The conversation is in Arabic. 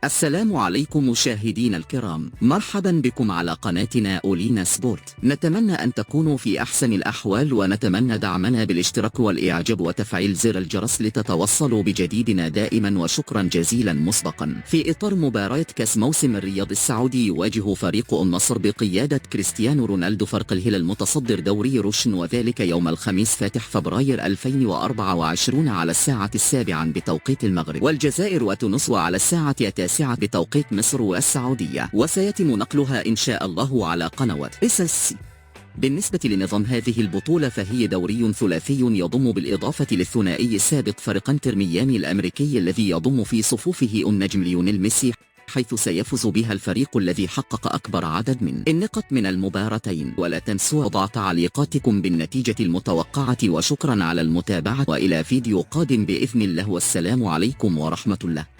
السلام عليكم مشاهدينا الكرام، مرحبا بكم على قناتنا أولينا سبورت. نتمنى أن تكونوا في أحسن الأحوال، ونتمنى دعمنا بالاشتراك والإعجاب وتفعيل زر الجرس لتتوصلوا بجديدنا دائما، وشكرا جزيلا مسبقا. في إطار مباراة كأس موسم الرياض السعودي، يواجه فريق النصر بقيادة كريستيانو رونالدو فريق الهلال المتصدر دوري روشن، وذلك يوم الخميس فاتح فبراير 2024 على الساعة 7 بتوقيت المغرب والجزائر وتونس، وعلى الساعة 9 بتوقيت مصر والسعودية، وسيتم نقلها إن شاء الله على قنوات SSC. بالنسبة لنظام هذه البطولة، فهي دوري ثلاثي يضم بالإضافة للثنائي السابق فريق انتر ميامي الأمريكي الذي يضم في صفوفه النجم ليونيل ميسي، حيث سيفوز بها الفريق الذي حقق أكبر عدد من النقط من المباراتين. ولا تنسوا وضع تعليقاتكم بالنتيجة المتوقعة، وشكرا على المتابعة، وإلى فيديو قادم بإذن الله، والسلام عليكم ورحمة الله.